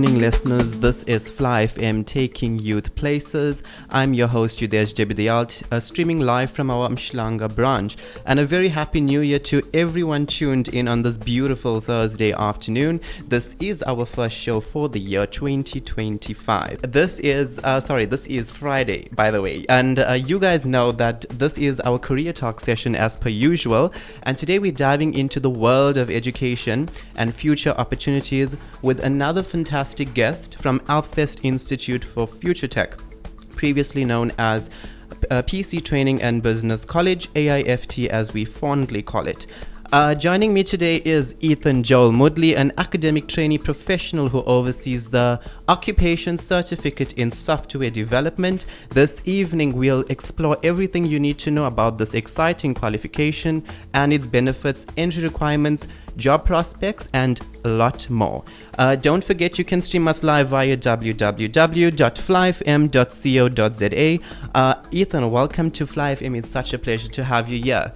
evening, listeners. This is Fly FM taking youth places. I'm your host, Yudhesh, streaming live from our Mshlanga branch. And a very happy new year to everyone tuned in on this beautiful Thursday afternoon. This is our first show for the year 2025. This is Friday, by the way. And you guys know that this is our career talk session as per usual. And today we're diving into the world of education and future opportunities with another fantastic guest from AIFT Institute for Future Tech, previously known as PC Training and Business College, AIFT as we fondly call it. Joining me today is Ethan Joel Mudley, an academic trainee professional who oversees the Occupation Certificate in Software Development. This evening, we'll explore everything you need to know about this exciting qualification and its benefits, entry requirements, job prospects, and a lot more. Don't forget you can stream us live via www.flyfm.co.za. Ethan, welcome to Fly FM. It's such a pleasure to have you here.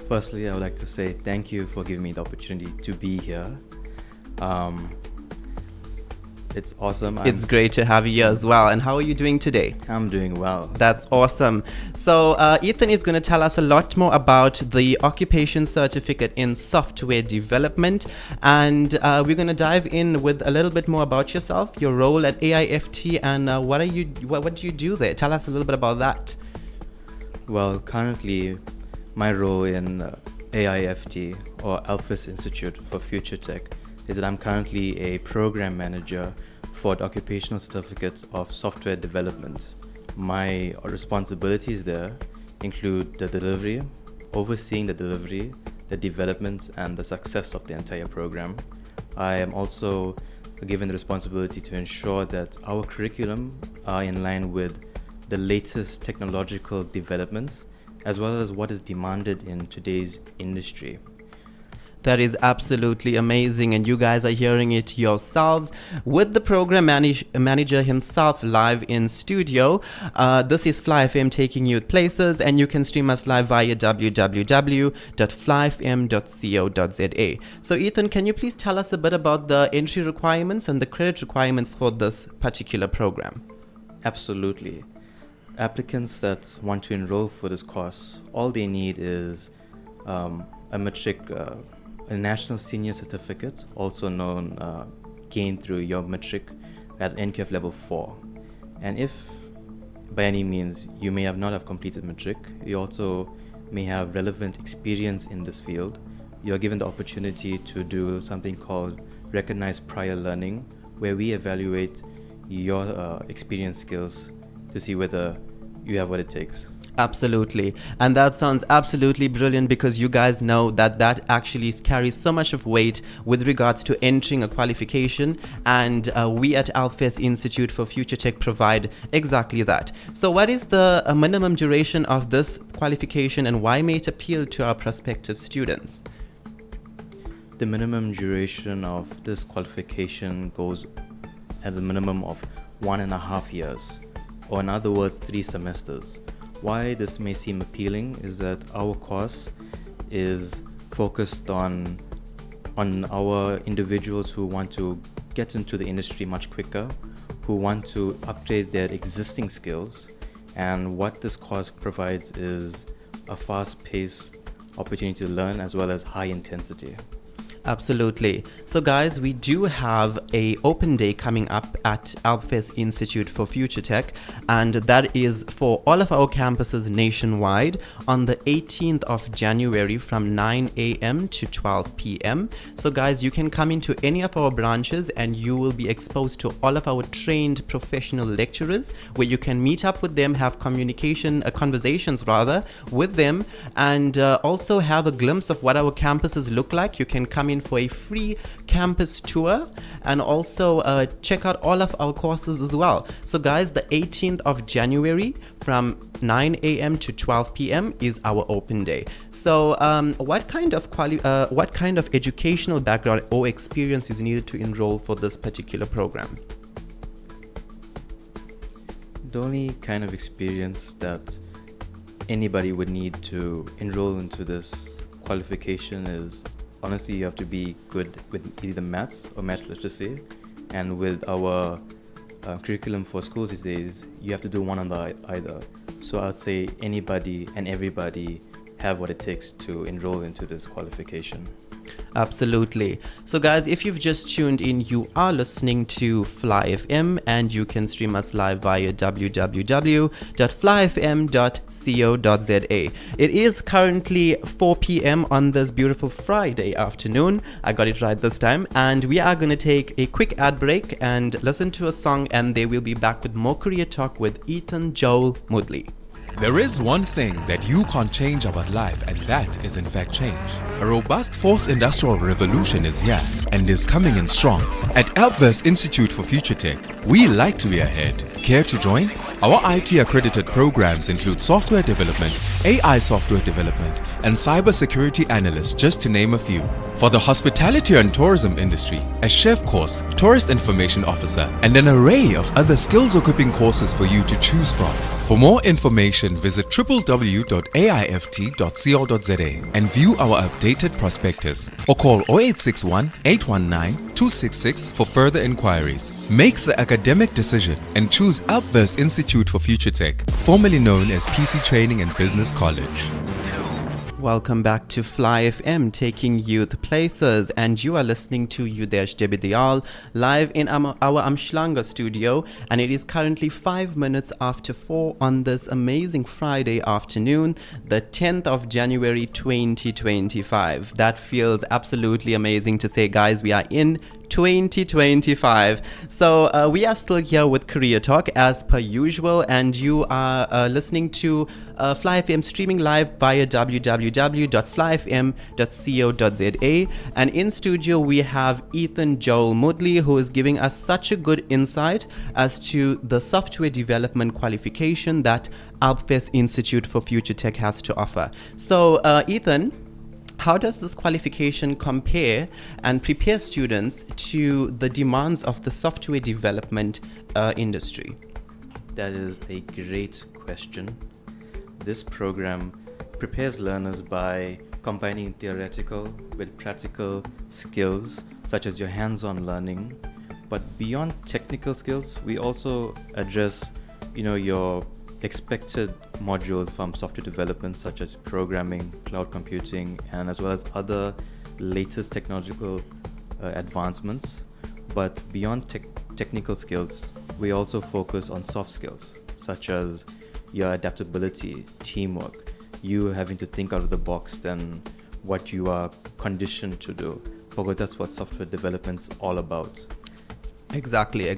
Firstly, I would like to say thank you for giving me the opportunity to be here. It's awesome. It's great to have you here as well. And how are you doing today? I'm doing well. That's awesome. So Ethan is going to tell us a lot more about the Occupation Certificate in Software Development. And we're going to dive in with a little bit more about yourself, your role at AIFT, and what do you do there? Tell us a little bit about that. Well, currently, my role in AIFT, or AIFT Institute for Future Tech, is that I'm currently a program manager for the Occupational Certificate of Software Development. My responsibilities there include the delivery, overseeing the delivery, the development, and the success of the entire program. I am also given the responsibility to ensure that our curriculum are in line with the latest technological developments, as well as what is demanded in today's industry. That is absolutely amazing, and you guys are hearing it yourselves with the program manager himself live in studio. This is Fly FM taking you places, and you can stream us live via www.flyfm.co.za. So Ethan, can you please tell us a bit about the entry requirements and the credit requirements for this particular program? Absolutely. Applicants that want to enroll for this course, all they need is a matric, a National Senior Certificate, also known gained through your matric at NQF level 4. And if by any means you may not have completed matric, you also may have relevant experience in this field, you are given the opportunity to do something called recognized prior learning, where we evaluate your experience skills to see whether you have what it takes. Absolutely. And that sounds absolutely brilliant, because you guys know that actually carries so much of weight with regards to entering a qualification. And we at AIFT Institute for Future Tech provide exactly that. So what is the minimum duration of this qualification, and why may it appeal to our prospective students? The minimum duration of this qualification goes at a minimum of 1.5 years. Or in other words, 3 semesters. Why this may seem appealing is that our course is focused on our individuals who want to get into the industry much quicker, who want to upgrade their existing skills, and what this course provides is a fast-paced opportunity to learn as well as high intensity. Absolutely. So guys, we do have a open day coming up at AIFT Institute for Future Tech, and that is for all of our campuses nationwide on the 18th of January from 9 a.m. to 12 p.m. So guys, you can come into any of our branches and you will be exposed to all of our trained professional lecturers, where you can meet up with them, have conversations with them, and also have a glimpse of what our campuses look like. You can come in for a free campus tour and also check out all of our courses as well. So guys, the 18th of January from 9 a.m. to 12 p.m. is our open day. So what kind of educational background or experience is needed to enroll for this particular program? The only kind of experience that anybody would need to enroll into this qualification is honestly, you have to be good with either maths or math literacy. And with our curriculum for schools these days, you have to do one on the either. So I'd say anybody and everybody have what it takes to enroll into this qualification. Absolutely. So guys, if you've just tuned in, you are listening to Fly FM, and you can stream us live via www.flyfm.co.za. It is currently 4 p.m. on this beautiful Friday afternoon. I got it right this time. And we are going to take a quick ad break and listen to a song, and they will be back with more career talk with Ethan Joel Moodley. There is one thing that you can't change about life, and that is in fact change. A robust fourth industrial revolution is here and is coming in strong. At AIFT Institute for Future Tech, we like to be ahead. Care to join? Our IT accredited programs include software development, AI software development, and cybersecurity analysts, just to name a few. For the hospitality and tourism industry, a chef course, tourist information officer, and an array of other skills-equipping courses for you to choose from. For more information, visit www.aift.co.za and view our updated prospectus, or call 0861 819 266 for further inquiries. Make the academic decision and choose AIFT Institute for Future Tech, formerly known as PC Training and Business College. Welcome back to Fly FM, taking youth places, and you are listening to Yudhesh live in our Amshlanga studio, and it is currently 5 minutes after 4 on this amazing Friday afternoon, the 10th of January 2025. That feels absolutely amazing to say, guys. We are in 2025. So we are still here with Career Talk as per usual, and you are listening to Fly FM streaming live via www.flyfm.co.za, and in studio we have Ethan Joel Moodley, who is giving us such a good insight as to the software development qualification that AIFT Institute for Future Tech has to offer. So Ethan, how does this qualification compare and prepare students to the demands of the software development industry? That is a great question. This program prepares learners by combining theoretical with practical skills, such as your hands-on learning. But beyond technical skills, we also address, your expected modules from software development, such as programming, cloud computing, and as well as other latest technological advancements. But beyond technical skills, we also focus on soft skills, such as your adaptability, teamwork, you having to think out of the box than what you are conditioned to do, because that's what software development's all about. Exactly.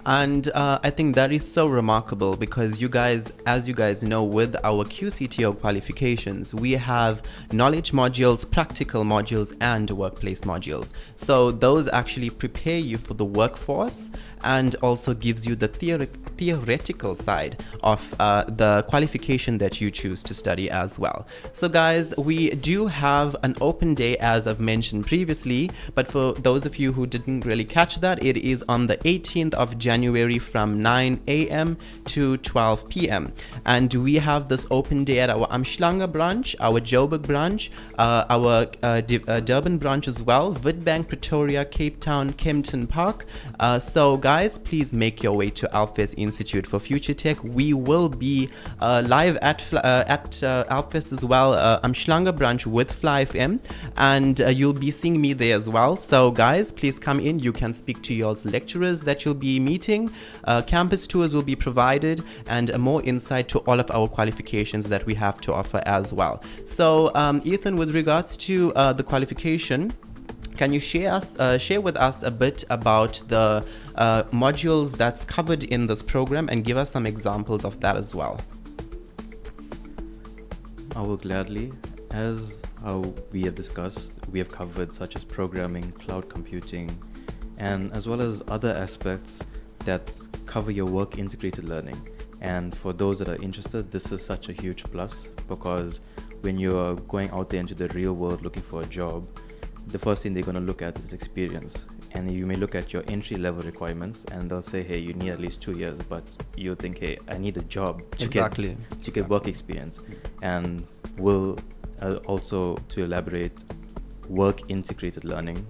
And I think that is so remarkable, because you guys, as you guys know, with our QCTO qualifications, we have knowledge modules, practical modules, and workplace modules. So those actually prepare you for the workforce and also gives you the theoretical side of the qualification that you choose to study as well. So guys, we do have an open day, as I've mentioned previously, but for those of you who didn't really catch that, it is on the 18th of January from 9 a.m. to 12 p.m. And we have this open day at our Amshlanga branch, our Joburg branch, our Durban branch as well, Witbank, Pretoria, Cape Town, Kempton Park. So guys, please make your way to AIFT Institute for Future Tech. We will be live at AIFT as well, Amshlanga branch with Fly FM, and you'll be seeing me there as well. So guys, please come in. You can speak to your lecturers that you'll be meeting. Campus tours will be provided, and more insight to all of our qualifications that we have to offer as well. So Ethan, with regards to the qualification, can you share with us a bit about the modules that's covered in this program and give us some examples of that as well? I will gladly. As we have discussed, we have covered such as programming, cloud computing, and as well as other aspects that cover your work integrated learning. And for those that are interested, this is such a huge plus, because when you're going out there into the real world looking for a job, the first thing they're going to look at is experience. And you may look at your entry level requirements and they'll say, hey, you need at least 2 years, but you think, hey, I need a job to get work experience. And we'll also, to elaborate, work integrated learning.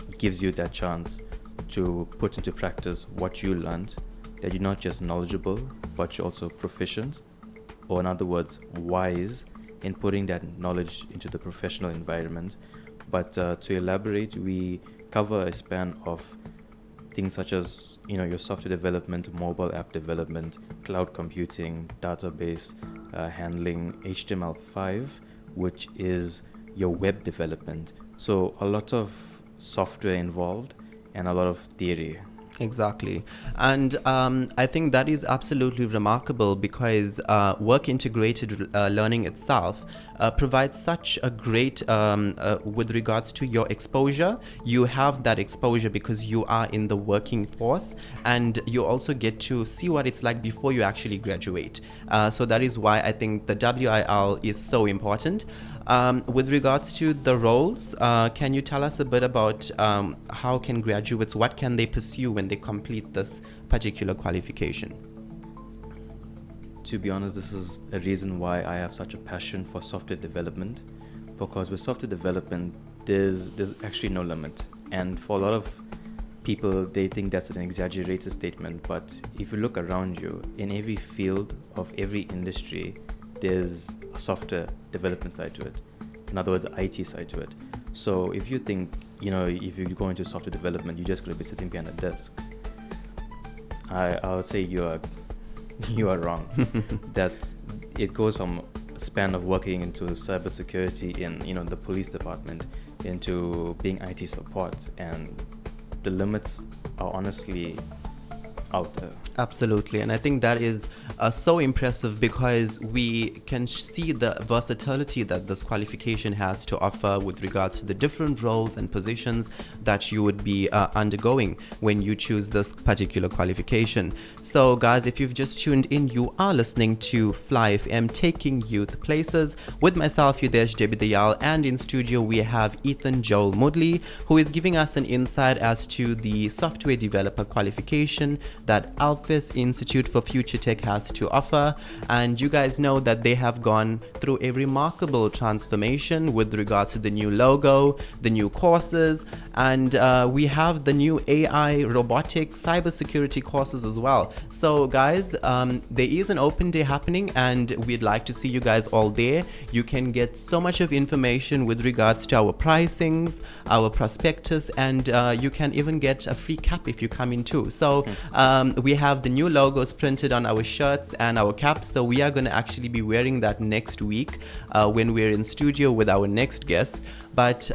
It gives you that chance to put into practice what you learned, that you're not just knowledgeable, but you're also proficient, or in other words, wise in putting that knowledge into the professional environment. But to elaborate, we cover a span of things such as, your software development, mobile app development, cloud computing, database handling, HTML5, which is your web development. So a lot of software involved and a lot of theory. Exactly. And I think that is absolutely remarkable because work integrated learning itself provides such a great, with regards to your exposure. You have that exposure because you are in the working force, and you also get to see what it's like before you actually graduate. So that is why I think the WIL is so important. With regards to the roles, can you tell us a bit about how can graduates, what can they pursue when they complete this particular qualification? To be honest, this is a reason why I have such a passion for software development, because with software development, there's actually no limit. And for a lot of people, they think that's an exaggerated statement. But if you look around you, in every field of every industry, there's a software development side to it. In other words, IT side to it. So if you think, if you go into software development, you're just going to be sitting behind a desk, I would say you are wrong. That it goes from a span of working into cybersecurity in the police department, into being IT support, and the limits are honestly out there. Absolutely. And I think that is so impressive because we can see the versatility that this qualification has to offer with regards to the different roles and positions that you would be undergoing when you choose this particular qualification. So guys, if you've just tuned in, you are listening to Fly FM Taking Youth Places with myself, Yudhesh Debidayal, and in studio we have Ethan Joel Mudley, who is giving us an insight as to the software developer qualification that AIFT Institute for Future Tech has to offer. And you guys know that they have gone through a remarkable transformation with regards to the new logo, the new courses, and we have the new AI, robotic, cybersecurity courses as well. So guys, there is an open day happening and we'd like to see you guys all there. You can get so much of information with regards to our pricings, our prospectus, and you can even get a free cap if you come in too. So we have the new logos printed on our shirts and our caps, so we are going to actually be wearing that next week when we're in studio with our next guest. But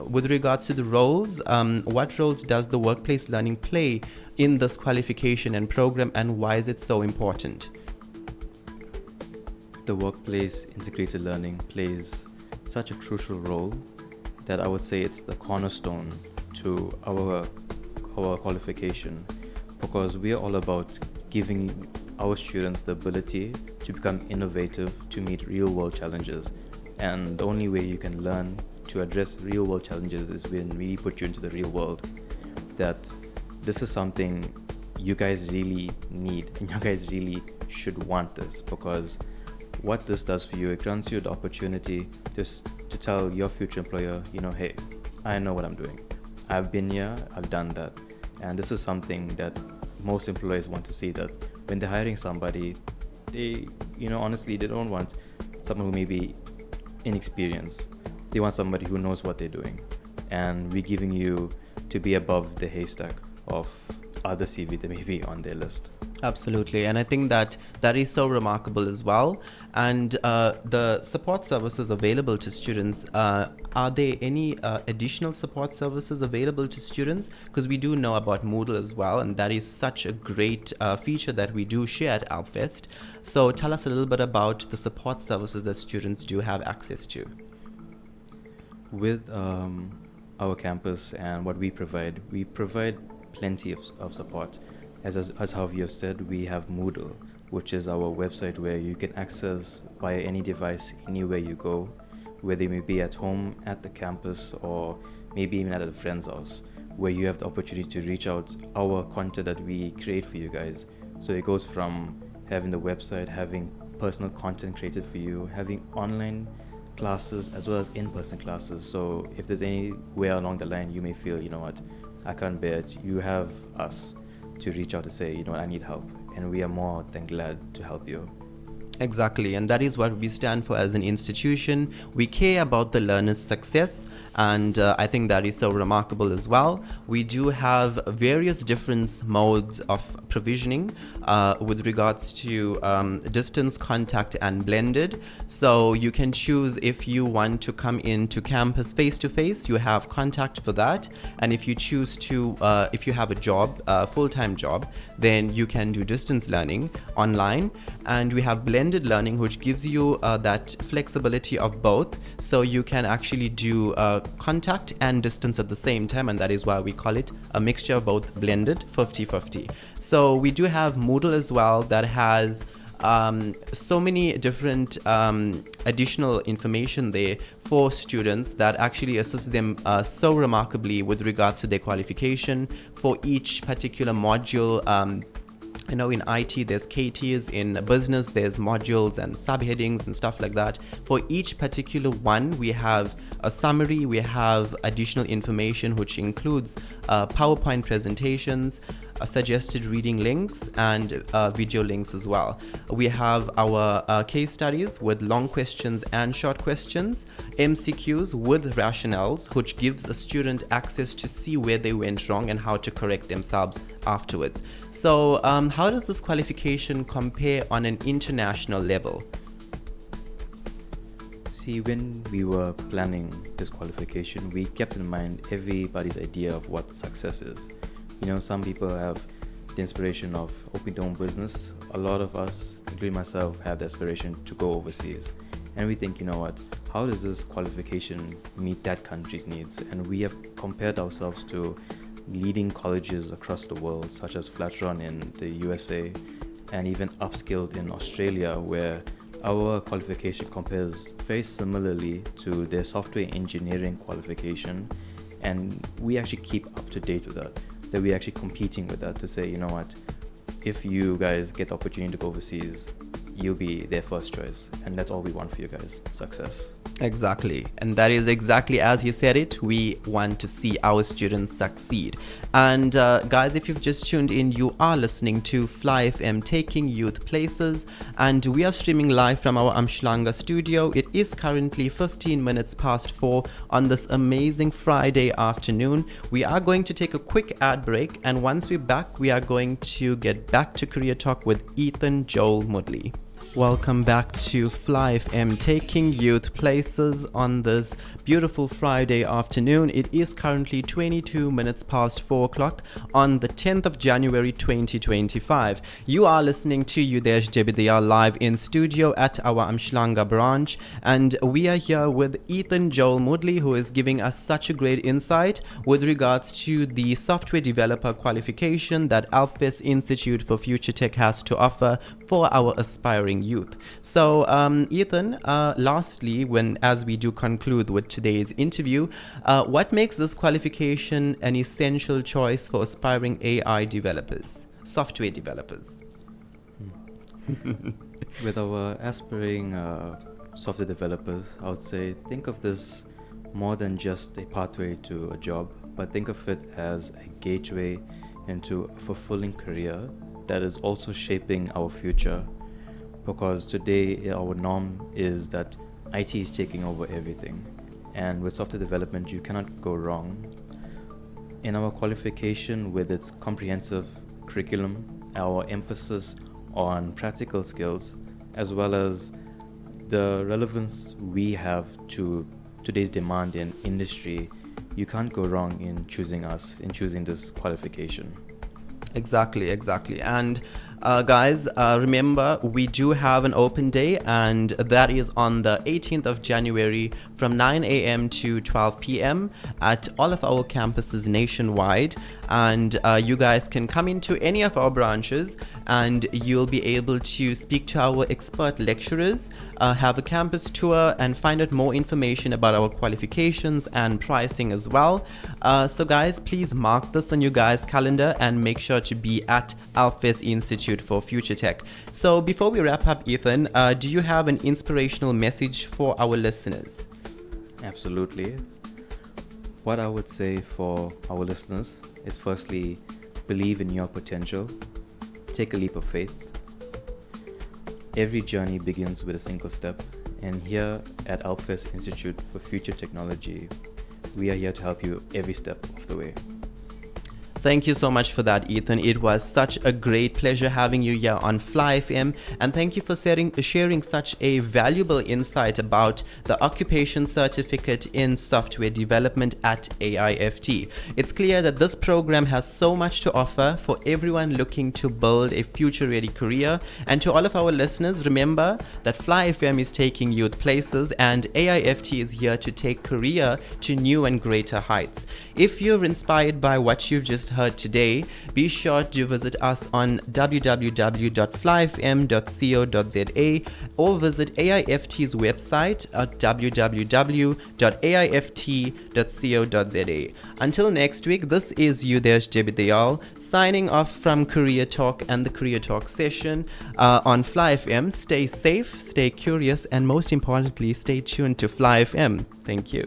with regards to the roles, what roles does the workplace learning play in this qualification and program, and why is it so important? The workplace integrated learning plays such a crucial role that I would say it's the cornerstone to our qualification, because we are all about giving our students the ability to become innovative, to meet real world challenges. And the only way you can learn to address real world challenges is when we put you into the real world. That this is something you guys really need, and you guys really should want this, because what this does for you, it grants you the opportunity to tell your future employer, hey, I know what I'm doing. I've been here, I've done that. And this is something that most employers want to see, that when they're hiring somebody, they, honestly, they don't want someone who may be inexperienced. They want somebody who knows what they're doing. And we're giving you to be above the haystack of other CV that may be on their list. Absolutely. And I think that is so remarkable as well. And the support services available to students, are there any additional support services available to students? Because we do know about Moodle as well, and that is such a great feature that we do share at AIFT. So tell us a little bit about the support services that students do have access to. With our campus and what we provide plenty of support. As how you have said, we have Moodle, which is our website where you can access via any device anywhere you go, whether you may be at home, at the campus, or maybe even at a friend's house, where you have the opportunity to reach out our content that we create for you guys. So it goes from having the website, having personal content created for you, having online classes as well as in-person classes. So if there's anywhere along the line you may feel, you know what, I can't bear it, you have us to reach out to say, you know what, I need help, and we are more than glad to help you. Exactly, and that is what we stand for as an institution. We care about the learner's success, and I think that is so remarkable as well. We do have various different modes of provisioning with regards to distance, contact, and blended. So you can choose if you want to come into campus face-to-face, you have contact for that. And if you choose to, if you have a job, a full-time job, then you can do distance learning online. And we have blended learning, which gives you that flexibility of both. So you can actually do contact and distance at the same time, and that is why we call it a mixture of both, blended 50-50. So we do have Moodle as well that has so many different additional information there for students that actually assists them so remarkably with regards to their qualification for each particular module. You know, in IT, there's KTs, in business, there's modules and subheadings and stuff like that. For each particular one, we have a summary, we have additional information, which includes PowerPoint presentations, suggested reading links, and video links as well. We have our case studies with long questions and short questions, MCQs with rationales, which gives the student access to see where they went wrong and how to correct themselves afterwards. So how does this qualification compare on an international level? See, when we were planning this qualification, we kept in mind everybody's idea of what success is. You know, some people have the inspiration of opening their own business. A lot of us, including myself, have the aspiration to go overseas. And we think, you know what, how does this qualification meet that country's needs? And we have compared ourselves to leading colleges across the world, such as Flatron in the USA, and even Upskilled in Australia, where our qualification compares very similarly to their software engineering qualification. And we actually keep up to date with that we're actually competing with that to say, you know what, if you guys get the opportunity to go overseas, you'll be their first choice. And that's all we want for you guys, success. Exactly, and that is exactly as you said it. We want to see our students succeed. And guys, if you've just tuned in, you are listening to Fly FM Taking Youth Places, and we are streaming live from our Amshlanga studio. It is currently 15 minutes past 4 on this amazing Friday afternoon. We are going to take a quick ad break, and once we're back, we are going to get back to Career Talk with Ethan Joel Mudley. Welcome back to Fly FM Taking Youth Places on this beautiful Friday afternoon. It is currently 22 minutes past 4 o'clock on the 10th of January 2025. You are listening to Yudhesh live in studio at our Amshlanga branch, and we are here with Ethan Joel Mudley, who is giving us such a great insight with regards to the software developer qualification that AIFT Institute for Future Tech has to offer for our aspiring youth. So Ethan, lastly, as we do conclude with today's interview, what makes this qualification an essential choice for aspiring AI developers, software developers? With our aspiring software developers, I would say think of this more than just a pathway to a job, but think of it as a gateway into a fulfilling career that is also shaping our future. Because today our norm is that IT is taking over everything, and with software development you cannot go wrong. In our qualification, with its comprehensive curriculum, our emphasis on practical skills, as well as the relevance we have to today's demand in industry, you can't go wrong in choosing us, in choosing this qualification. Exactly. And guys, remember, we do have an open day, and that is on the 18th of January from 9 a.m. to 12 p.m. at all of our campuses nationwide. And you guys can come into any of our branches, and you'll be able to speak to our expert lecturers, have a campus tour, and find out more information about our qualifications and pricing as well. So guys, please mark this on your guys' calendar and make sure to be at AIFT Institute Institute for Future Tech. So before we wrap up, Ethan, do you have an inspirational message for our listeners? Absolutely. What I would say for our listeners is firstly, believe in your potential. Take a leap of faith. Every journey begins with a single step. And here at AIFT Institute for Future Technology, we are here to help you every step of the way. Thank you so much for that, Ethan. It was such a great pleasure having you here on Fly FM, and thank you for sharing such a valuable insight about the Occupation Certificate in Software Development at AIFT. It's clear that this program has so much to offer for everyone looking to build a future-ready career. And to all of our listeners, remember that Fly FM is taking you to places, and AIFT is here to take career to new and greater heights. If you're inspired by what you've just heard today, be sure to visit us on www.flyfm.co.za or visit AIFT's website at www.aift.co.za. Until next week, this is Yudhesh signing off from Career Talk and the Career Talk session on Fly FM. Stay safe, stay curious, and most importantly, stay tuned to Fly FM. Thank you.